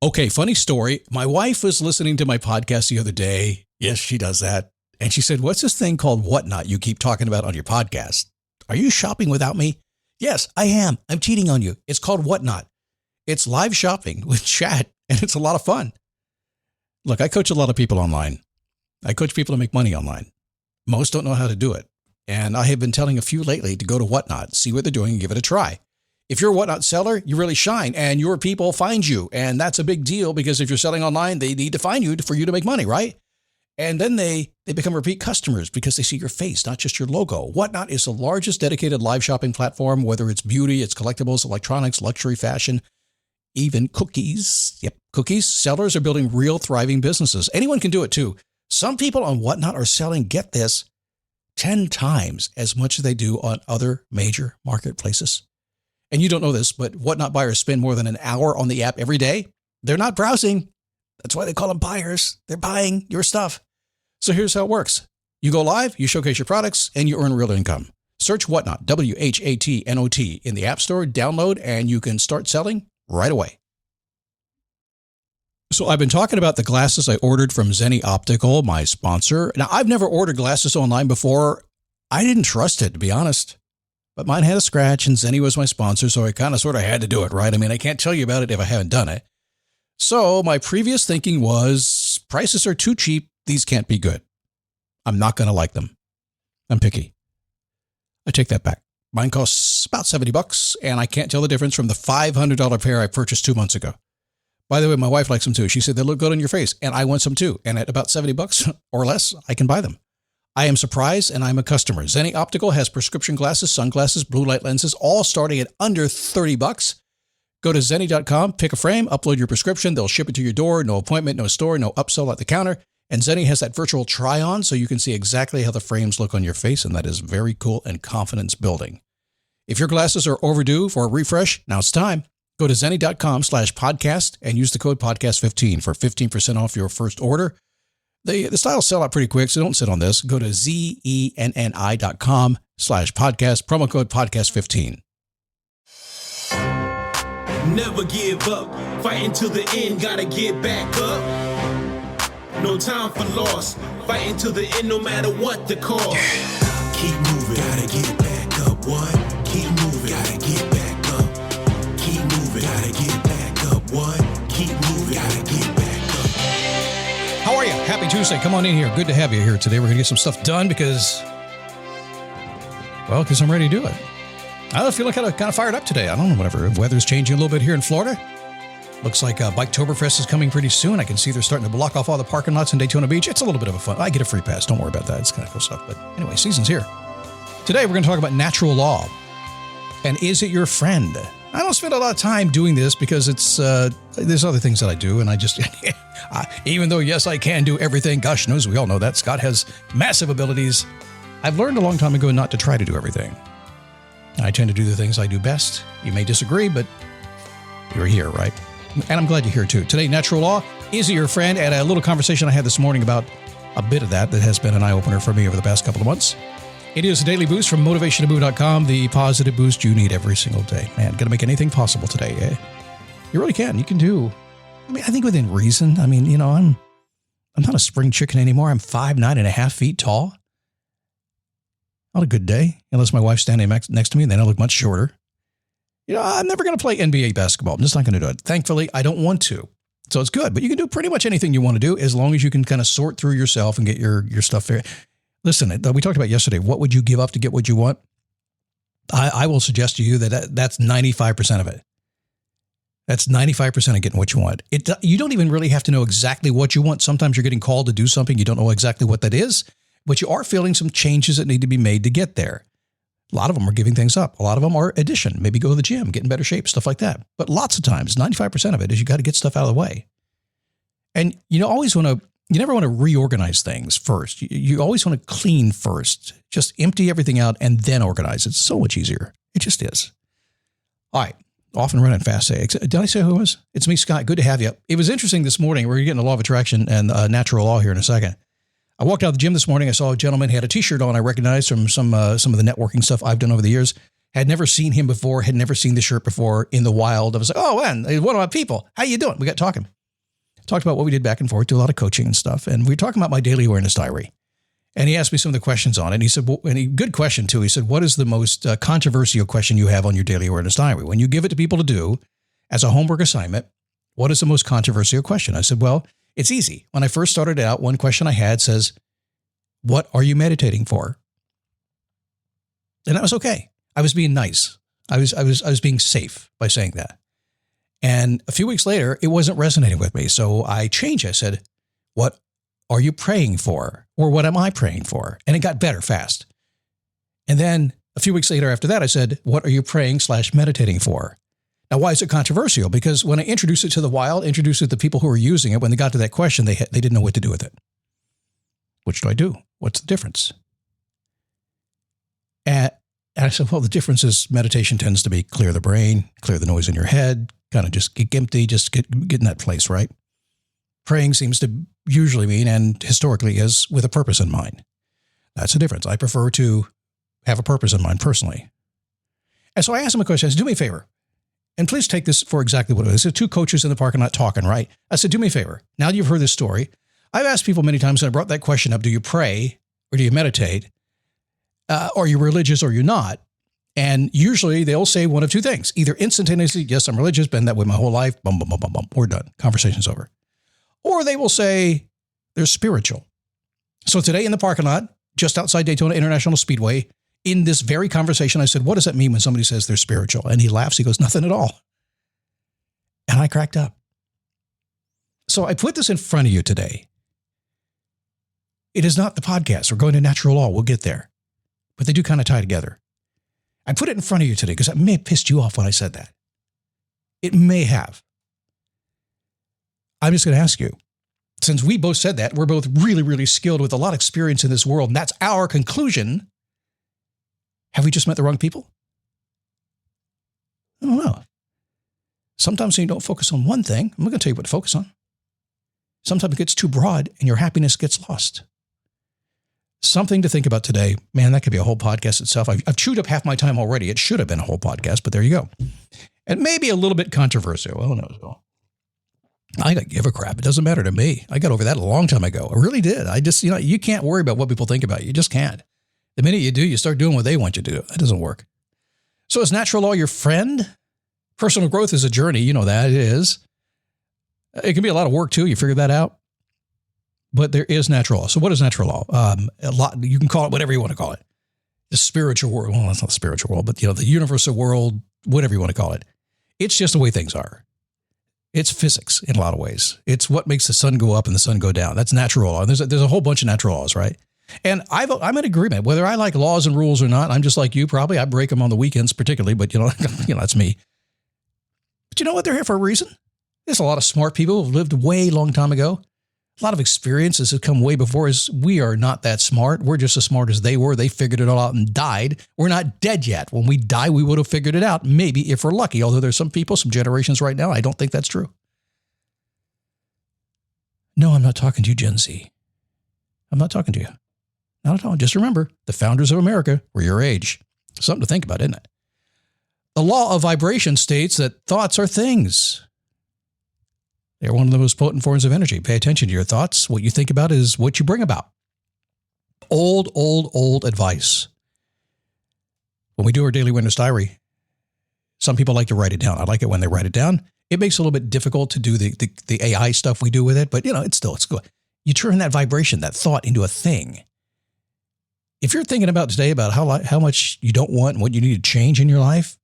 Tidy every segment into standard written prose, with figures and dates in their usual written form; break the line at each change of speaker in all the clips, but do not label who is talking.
Okay, funny story. My wife was listening to my podcast the other day. Yes, she does that. And she said, what's this thing called Whatnot you keep talking about on your podcast? Are you shopping without me? Yes, I am. I'm cheating on you. It's called Whatnot. It's live shopping with chat, and it's a lot of fun. Look, I coach a lot of people online. I coach people to make money online. Most don't know how to do it. And I have been telling a few lately to go to Whatnot, see what they're doing, and give it a try. If you're a Whatnot seller, you really shine, and your people find you. And that's a big deal because if you're selling online, they need to find you for you to make money, right? And then they become repeat customers because they see your face, not just your logo. Whatnot is the largest dedicated live shopping platform, whether it's beauty, it's collectibles, electronics, luxury, fashion, even cookies. Yep, cookies. Sellers are building real thriving businesses. Anyone can do it too. Some people on Whatnot are selling, get this, 10 times as much as they do on other major marketplaces. And you don't know this, but Whatnot buyers spend more than an hour on the app every day. They're not browsing. That's why they call them buyers. They're buying your stuff. So here's how it works. You go live, you showcase your products, and you earn real income. Search Whatnot, WHATNOT, in the App Store, download, and you can start selling right away. So I've been talking about the glasses I ordered from Zenni Optical, my sponsor. Now, I've never ordered glasses online before. I didn't trust it, to be honest. But mine had a scratch, and Zenni was my sponsor, so I kind of sort of had to do it, right? I mean, I can't tell you about it if I haven't done it. So my previous thinking was, prices are too cheap. These can't be good. I'm not going to like them. I'm picky. I take that back. Mine costs about $70, and I can't tell the difference from the $500 pair I purchased 2 months ago. By the way, my wife likes them too. She said they look good on your face, and I want some too. And at about $70 or less, I can buy them. I am surprised, and I'm a customer. Zenni Optical has prescription glasses, sunglasses, blue light lenses, all starting at under $30. Go to Zenni.com, pick a frame, upload your prescription. They'll ship it to your door. No appointment, no store, no upsell at the counter. And Zenni has that virtual try-on, so you can see exactly how the frames look on your face, and that is very cool and confidence building. If your glasses are overdue for a refresh, now it's time. Go to Zenni.com/podcast and use the code podcast15 for 15% off your first order. The styles sell out pretty quick, so don't sit on this. Go to Zenni.com/podcast, promo code podcast15.
Never give up, fighting till the end, gotta get back up. No time for loss, fighting till the end no matter what the cost.
Keep moving, gotta get back up. What? Keep moving, gotta get back up. Keep moving, gotta get back up. What? Keep moving, gotta get back up.
How are you? Happy Tuesday. Come on in here. Good to have you here today. We're going to get some stuff done because I'm ready to do it. I feel like I'm kind of fired up today. I don't know, whatever. Weather's changing a little bit here in Florida. Looks like Biketoberfest is coming pretty soon. I can see they're starting to block off all the parking lots in Daytona Beach. It's a little bit of a fun. I get a free pass. Don't worry about that. It's kind of cool stuff. But anyway, season's here. Today, we're going to talk about natural law. And is it your friend? I don't spend a lot of time doing this because it's there's other things that I do. And I just, even though, yes, I can do everything. Gosh knows, we all know that. Scott has massive abilities. I've learned a long time ago not to try to do everything. I tend to do the things I do best. You may disagree, but you're here, right? And I'm glad you're here too. Today, natural law, is it your friend? And a little conversation I had this morning about a bit of that has been an eye-opener for me over the past couple of months. It is a daily boost from motivationtomove.com, the positive boost you need every single day. Man, gonna make anything possible today, eh? You really can. You can do, I think within reason. I'm not a spring chicken anymore. I'm 5'9.5" feet tall. Not a good day, unless my wife's standing next to me, and then I look much shorter. I'm never going to play NBA basketball. I'm just not going to do it. Thankfully, I don't want to. So it's good. But you can do pretty much anything you want to do as long as you can kind of sort through yourself and get your stuff there. Listen, we talked about yesterday, what would you give up to get what you want? I will suggest to you that that's 95% of it. That's 95% of getting what you want. You don't even really have to know exactly what you want. Sometimes you're getting called to do something. You don't know exactly what that is, but you are feeling some changes that need to be made to get there. A lot of them are giving things up. A lot of them are addition. Maybe go to the gym, get in better shape, stuff like that. But lots of times, 95% of it is you got to get stuff out of the way. And you never want to reorganize things first. You always want to clean first. Just empty everything out and then organize. It's so much easier. It just is. All right. Off and running fast. Did I say who it was? It's me, Scott. Good to have you. It was interesting this morning. We're getting the law of attraction and natural law here in a second. I walked out of the gym this morning. I saw a gentleman. He had a T-shirt on I recognized from some of the networking stuff I've done over the years. Had never seen him before, had never seen the shirt before in the wild. I was like, oh, man, one of my people. How you doing? We got talking. Talked about what we did back and forth, do a lot of coaching and stuff. And we were talking about my daily awareness diary. And he asked me some of the questions on it. And he said, well, good question too. He said, what is the most controversial question you have on your daily awareness diary? When you give it to people to do as a homework assignment, what is the most controversial question? I said, well, it's easy. When I first started out, one question I had says, what are you meditating for? And that was okay. I was being nice. I was being safe by saying that. And a few weeks later, it wasn't resonating with me. So I changed. I said, what are you praying for? Or what am I praying for? And it got better fast. And then a few weeks later after that, I said, what are you praying/meditating for? Now, why is it controversial? Because when I introduced it to the wild, introduced it to the people who were using it, when they got to that question, they didn't know what to do with it. Which do I do? What's the difference? And I said, well, the difference is meditation tends to be clear the brain, clear the noise in your head, kind of just get empty, just get in that place, right? Praying seems to usually mean, and historically is, with a purpose in mind. That's the difference. I prefer to have a purpose in mind personally. And so I asked him a question. I said, do me a favor. And please take this for exactly what it is. There's two coaches in the parking lot talking, right? I said, do me a favor. Now that you've heard this story, I've asked people many times, and I brought that question up, do you pray or do you meditate? Are you religious or you're not? And usually they'll say one of two things. Either instantaneously, yes, I'm religious, been that way my whole life, bum, bum, bum, bum, bum, we're done. Conversation's over. Or they will say they're spiritual. So today in the parking lot, just outside Daytona International Speedway, in this very conversation, I said, what does that mean when somebody says they're spiritual? And he laughs. He goes, nothing at all. And I cracked up. So I put this in front of you today. It is not the podcast. We're going to natural law. We'll get there. But they do kind of tie together. I put it in front of you today because it may have pissed you off when I said that. It may have. I'm just going to ask you, since we both said that, we're both really, really skilled with a lot of experience in this world, and that's our conclusion. Have we just met the wrong people? I don't know. Sometimes when you don't focus on one thing, I'm not going to tell you what to focus on. Sometimes it gets too broad and your happiness gets lost. Something to think about today. Man, that could be a whole podcast itself. I've chewed up half my time already. It should have been a whole podcast, but there you go. And maybe a little bit controversial. Who knows? I don't give a crap. It doesn't matter to me. I got over that a long time ago. I really did. I just, you can't worry about what people think about you. You just can't. The minute you do, you start doing what they want you to do. That doesn't work. So is natural law your friend? Personal growth is a journey. You know that it is. It can be a lot of work too. You figure that out. But there is natural law. So what is natural law? A lot. You can call it whatever you want to call it. The spiritual world. Well, that's not the spiritual world, but the universal world, whatever you want to call it. It's just the way things are. It's physics in a lot of ways. It's what makes the sun go up and the sun go down. That's natural law. And there's a whole bunch of natural laws, right? And I'm in agreement. Whether I like laws and rules or not, I'm just like you probably. I break them on the weekends particularly, but that's me. But you know what? They're here for a reason. There's a lot of smart people who've lived way long time ago. A lot of experiences have come way before us. We are not that smart. We're just as smart as they were. They figured it all out and died. We're not dead yet. When we die, we would have figured it out. Maybe if we're lucky. Although there's some people, some generations right now, I don't think that's true. No, I'm not talking to you, Gen Z. I'm not talking to you. Not at all. Just remember, the founders of America were your age. Something to think about, isn't it? The law of vibration states that thoughts are things. They're one of the most potent forms of energy. Pay attention to your thoughts. What you think about is what you bring about. Old advice. When we do our daily awareness diary, some people like to write it down. I like it when they write it down. It makes it a little bit difficult to do the AI stuff we do with it, but it's good. You turn that vibration, that thought into a thing. If you're thinking about today about how much you don't want and what you need to change in your life,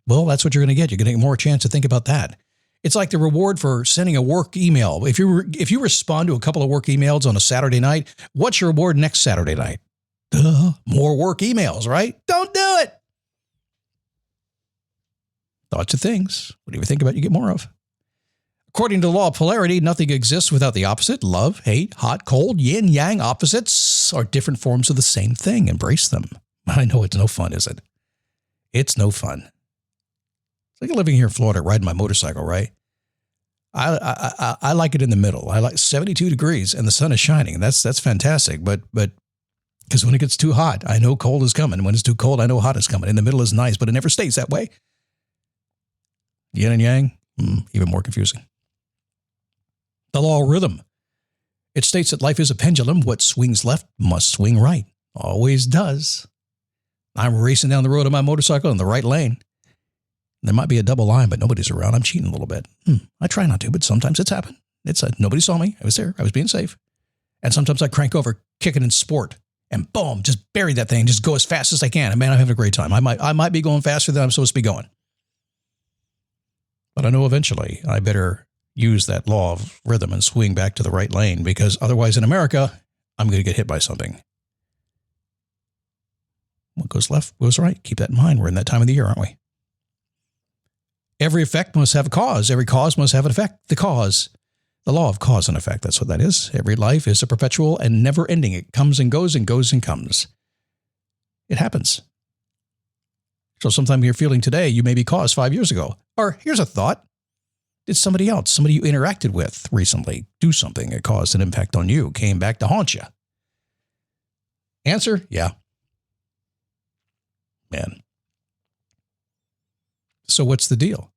well, that's what you're going to get. You're going to get more chance to think about that. It's like the reward for sending a work email. If you respond to a couple of work emails on a Saturday night, what's your reward next Saturday night? More work emails, right? Don't do it. Thoughts are things. Whatever you think about, you get more of. According to the law of polarity, nothing exists without the opposite. Love, hate, hot, cold, yin, yang, opposites are different forms of the same thing. Embrace them. I know it's no fun, is it? It's no fun. It's like living here in Florida, riding my motorcycle, right? I like it in the middle. I like 72 degrees and the sun is shining. That's fantastic. But Because when it gets too hot, I know cold is coming. When it's too cold, I know hot is coming. In the middle is nice, but it never stays that way. Yin and yang, even more confusing. The law of rhythm. It states that life is a pendulum. What swings left must swing right. Always does. I'm racing down the road on my motorcycle in the right lane. There might be a double line, but nobody's around. I'm cheating a little bit. I try not to, but sometimes it's happened. Nobody saw me. I was there. I was being safe. And sometimes I crank over, kicking in sport, and boom, just bury that thing. Just go as fast as I can. And man, I'm having a great time. I might be going faster than I'm supposed to be going. But I know eventually I better use that law of rhythm and swing back to the right lane, because otherwise in America, I'm going to get hit by something. What goes left goes right. Keep that in mind. We're in that time of the year, aren't we? Every effect must have a cause. Every cause must have an effect. The law of cause and effect, that's what that is. Every life is a perpetual and never ending. It comes and goes and goes and comes. It happens. So sometime you're feeling today, you may be caused 5 years ago. Or here's a thought. Did somebody else, somebody you interacted with recently, do something that caused an impact on you, came back to haunt you? Answer, yeah. Man. So what's the deal?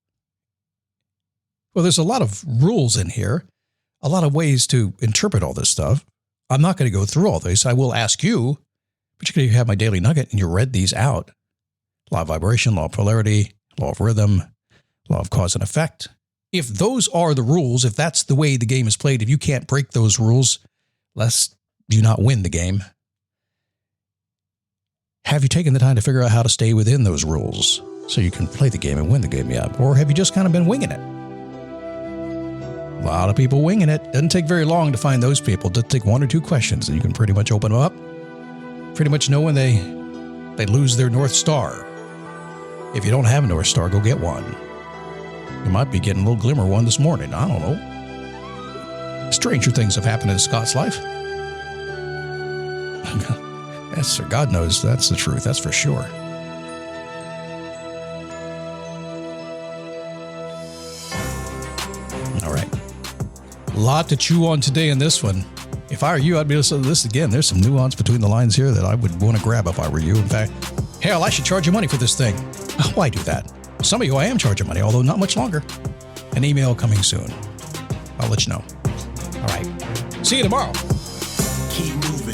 Well, there's a lot of rules in here, a lot of ways to interpret all this stuff. I'm not going to go through all this. I will ask you, particularly if you have my daily nugget and you read these out. Law of vibration, law of polarity, law of rhythm, law of cause and effect. If those are the rules, if that's the way the game is played, if you can't break those rules, lest you not win the game, have you taken the time to figure out how to stay within those rules so you can play the game and win the game yet? Or have you just kind of been winging it? A lot of people winging it. Doesn't take very long to find those people. Just take 1 or 2 questions and you can pretty much open them up. Pretty much know when they lose their North Star. If you don't have a North Star, go get one. You might be getting a little glimmer one this morning. I don't know. Stranger things have happened in Scott's life. Yes, sir. God knows that's the truth. That's for sure. All right. A lot to chew on today in this one. If I were you, I'd be listening to this again. There's some nuance between the lines here that I would want to grab if I were you. In fact, hell, I should charge you money for this thing. Why do that? Some of you I am charging money, although not much longer. An email coming soon. I'll let you know. All right. See you tomorrow.
Keep moving.